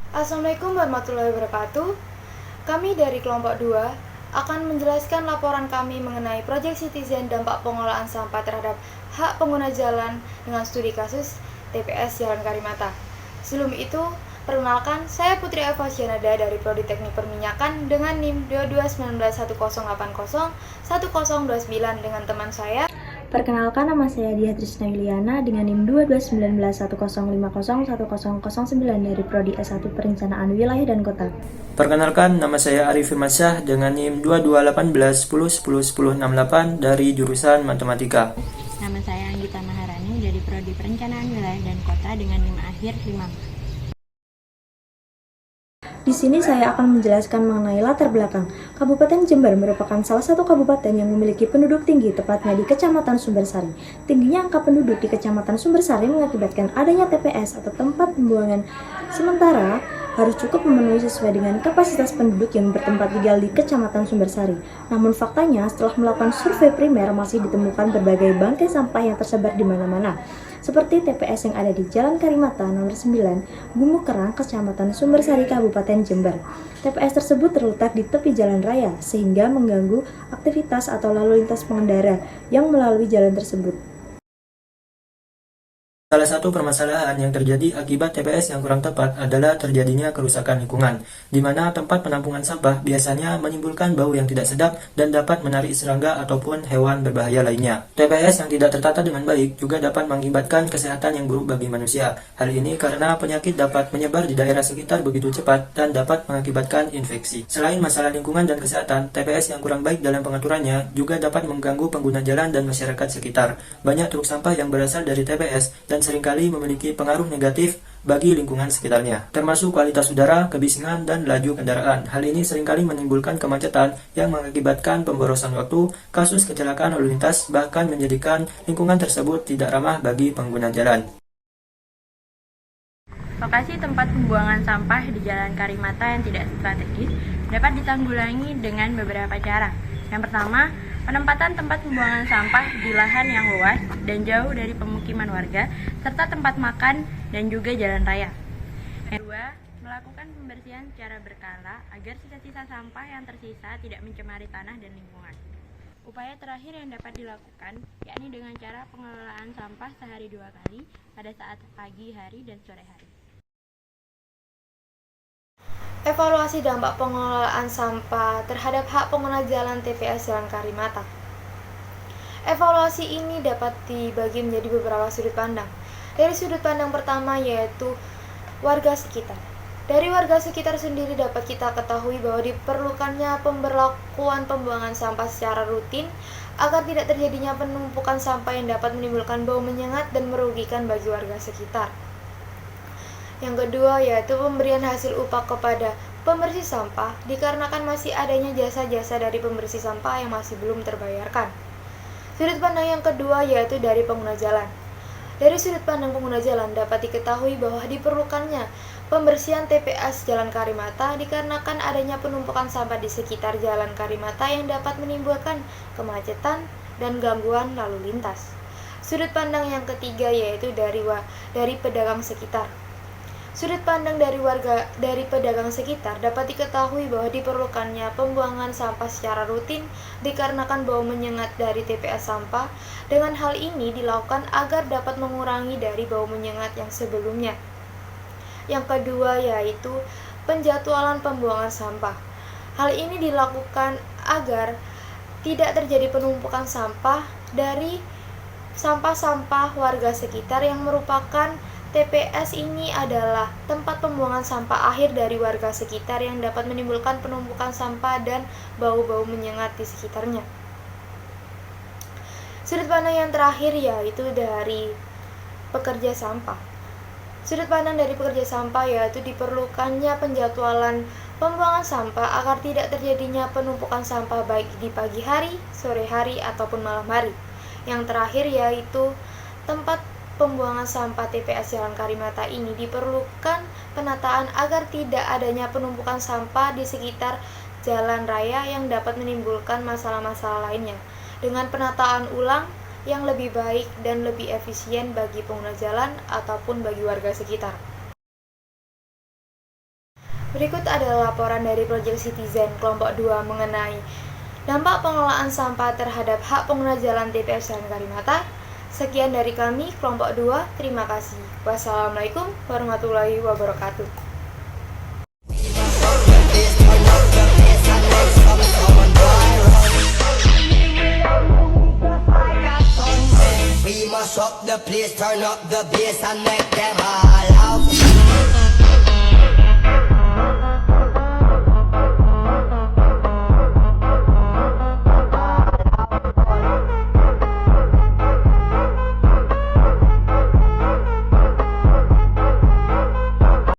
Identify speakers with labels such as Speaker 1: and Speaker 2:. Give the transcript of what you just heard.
Speaker 1: Assalamualaikum warahmatullahi wabarakatuh. Kami dari kelompok 2 akan menjelaskan laporan kami mengenai proyek Citizen dampak pengelolaan sampah terhadap hak pengguna jalan dengan studi kasus TPS Jalan Karimata. Sebelum itu, perkenalkan, saya Putri Eva Syanada dari Prodi Teknik Perminyakan dengan NIM 221910801029 dengan teman saya.
Speaker 2: Perkenalkan, nama saya Diah Trisna Yuliana dengan NIM 221910501009 dari Prodi S1 Perencanaan Wilayah dan Kota.
Speaker 3: Perkenalkan, nama saya Arif Firmansyah dengan NIM 221810101068 dari jurusan Matematika.
Speaker 4: Nama saya Anggita Maharani dari Prodi Perencanaan Wilayah dan Kota dengan NIM akhir 5.
Speaker 2: Di sini saya akan menjelaskan mengenai latar belakang. Kabupaten Jember merupakan salah satu kabupaten yang memiliki penduduk tinggi, tepatnya di Kecamatan Sumbersari. Tingginya angka penduduk di Kecamatan Sumbersari mengakibatkan adanya TPS atau tempat pembuangan sementara harus cukup memenuhi sesuai dengan kapasitas penduduk yang bertempat tinggal di Kecamatan Sumbersari. Namun faktanya, setelah melakukan survei primer masih ditemukan berbagai bangkai sampah yang tersebar di mana-mana. Seperti TPS yang ada di Jalan Karimata nomor 9, Gumuk Kerang, Kecamatan Sumbersari, Kabupaten Jember. TPS tersebut terletak di tepi jalan raya, sehingga mengganggu aktivitas atau lalu lintas pengendara yang melalui jalan tersebut.
Speaker 3: Salah satu permasalahan yang terjadi akibat TPS yang kurang tepat adalah terjadinya kerusakan lingkungan, di mana tempat penampungan sampah biasanya menimbulkan bau yang tidak sedap dan dapat menarik serangga ataupun hewan berbahaya lainnya. TPS yang tidak tertata dengan baik juga dapat mengakibatkan kesehatan yang buruk bagi manusia. Hal ini karena penyakit dapat menyebar di daerah sekitar begitu cepat dan dapat mengakibatkan infeksi. Selain masalah lingkungan dan kesehatan, TPS yang kurang baik dalam pengaturannya juga dapat mengganggu pengguna jalan dan masyarakat sekitar. Banyak truk sampah yang berasal dari TPS dan seringkali memiliki pengaruh negatif bagi lingkungan sekitarnya, termasuk kualitas udara, kebisingan, dan laju kendaraan. Hal ini seringkali menimbulkan kemacetan yang mengakibatkan pemborosan waktu, kasus kecelakaan lalu lintas, bahkan menjadikan lingkungan tersebut tidak ramah bagi pengguna jalan.
Speaker 4: Lokasi tempat pembuangan sampah di Jalan Karimata yang tidak strategis dapat ditanggulangi dengan beberapa cara. Yang pertama, penempatan tempat pembuangan sampah di lahan yang luas dan jauh dari pemukiman warga, serta tempat makan dan juga jalan raya. Yang kedua, melakukan pembersihan secara berkala agar sisa-sisa sampah yang tersisa tidak mencemari tanah dan lingkungan. Upaya terakhir yang dapat dilakukan yakni dengan cara pengelolaan sampah sehari 2 kali pada saat pagi hari dan sore hari.
Speaker 1: Evaluasi dampak pengelolaan sampah terhadap hak pengguna jalan TPS Jalan Karimata. Evaluasi ini dapat dibagi menjadi beberapa sudut pandang. Dari sudut pandang pertama yaitu warga sekitar. Dari warga sekitar sendiri dapat kita ketahui bahwa diperlukannya pemberlakuan pembuangan sampah secara rutin agar tidak terjadinya penumpukan sampah yang dapat menimbulkan bau menyengat dan merugikan bagi warga sekitar. Yang kedua yaitu pemberian hasil upah kepada pembersih sampah dikarenakan masih adanya jasa-jasa dari pembersih sampah yang masih belum terbayarkan. Sudut pandang yang kedua yaitu dari pengguna jalan. Dari sudut pandang pengguna jalan dapat diketahui bahwa diperlukannya pembersihan TPS Jalan Karimata dikarenakan adanya penumpukan sampah di sekitar Jalan Karimata yang dapat menimbulkan kemacetan dan gangguan lalu lintas. Sudut pandang yang ketiga yaitu dari pedagang sekitar. Sudut pandang dari pedagang sekitar dapat diketahui bahwa diperlukannya pembuangan sampah secara rutin dikarenakan bau menyengat dari TPS sampah. Dengan hal ini dilakukan agar dapat mengurangi dari bau menyengat yang sebelumnya. Yang kedua yaitu penjadwalan pembuangan sampah. Hal ini dilakukan agar tidak terjadi penumpukan sampah dari sampah-sampah warga sekitar yang merupakan TPS ini adalah tempat pembuangan sampah akhir dari warga sekitar yang dapat menimbulkan penumpukan sampah dan bau-bau menyengat di sekitarnya. Sudut pandang yang terakhir yaitu dari pekerja sampah. Sudut pandang dari pekerja sampah yaitu diperlukannya penjadwalan pembuangan sampah agar tidak terjadinya penumpukan sampah baik di pagi hari, sore hari, ataupun malam hari. Yang terakhir yaitu tempat pembuangan sampah TPS Jalan Karimata ini diperlukan penataan agar tidak adanya penumpukan sampah di sekitar jalan raya yang dapat menimbulkan masalah-masalah lainnya. Dengan penataan ulang yang lebih baik dan lebih efisien bagi pengguna jalan ataupun bagi warga sekitar. Berikut adalah laporan dari Project Citizen kelompok 2 mengenai dampak pengelolaan sampah terhadap hak pengguna jalan TPS Jalan Karimata. Sekian dari kami, kelompok 2. Terima kasih. Wassalamualaikum warahmatullahi wabarakatuh.
Speaker 5: We must up the place, turn up the bass and make them all out.